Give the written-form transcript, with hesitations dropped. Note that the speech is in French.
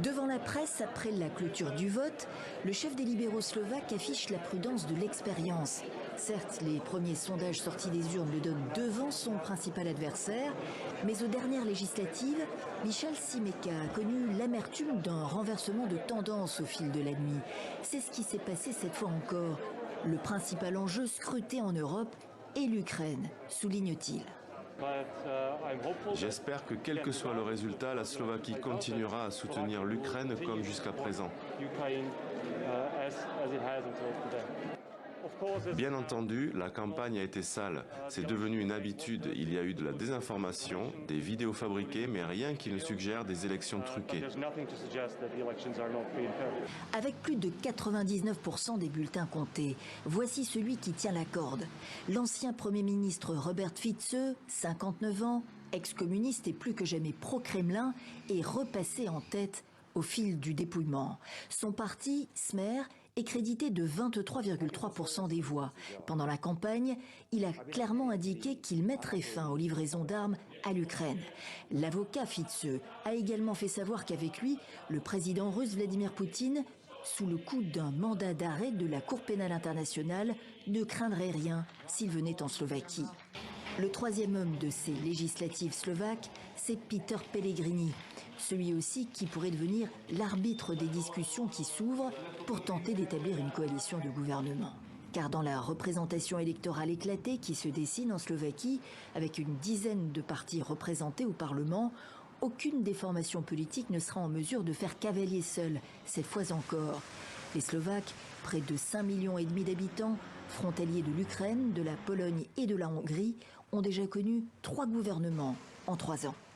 Devant la presse, après la clôture du vote, le chef des libéraux slovaques affiche la prudence de l'expérience. Certes, les premiers sondages sortis des urnes le donnent devant son principal adversaire, mais aux dernières législatives, Michal Šimečka a connu l'amertume d'un renversement de tendance au fil de la nuit. C'est ce qui s'est passé cette fois encore. Le principal enjeu scruté en Europe est l'Ukraine, souligne-t-il. J'espère que quel que soit le résultat, la Slovaquie continuera à soutenir l'Ukraine comme jusqu'à présent. Bien entendu, la campagne a été sale. C'est devenu une habitude. Il y a eu de la désinformation, des vidéos fabriquées, mais rien qui ne suggère des élections truquées. Avec plus de 99% des bulletins comptés, voici celui qui tient la corde. L'ancien Premier ministre Robert Fico, 59 ans, ex-communiste et plus que jamais pro-Kremlin, est repassé en tête au fil du dépouillement. Son parti, Smer, est crédité de 23,3% des voix. Pendant la campagne, il a clairement indiqué qu'il mettrait fin aux livraisons d'armes à l'Ukraine. L'avocat Fico a également fait savoir qu'avec lui, le président russe Vladimir Poutine, sous le coup d'un mandat d'arrêt de la Cour pénale internationale, ne craindrait rien s'il venait en Slovaquie. Le troisième homme de ces législatives slovaques, c'est Peter Pellegrini, celui aussi qui pourrait devenir l'arbitre des discussions qui s'ouvrent pour tenter d'établir une coalition de gouvernement. Car dans la représentation électorale éclatée qui se dessine en Slovaquie, avec une dizaine de partis représentés au Parlement, aucune des formations politiques ne sera en mesure de faire cavalier seul, cette fois encore. Les Slovaques, près de 5,5 millions d'habitants, frontaliers de l'Ukraine, de la Pologne et de la Hongrie, ont déjà connu 3 gouvernements en 3 ans.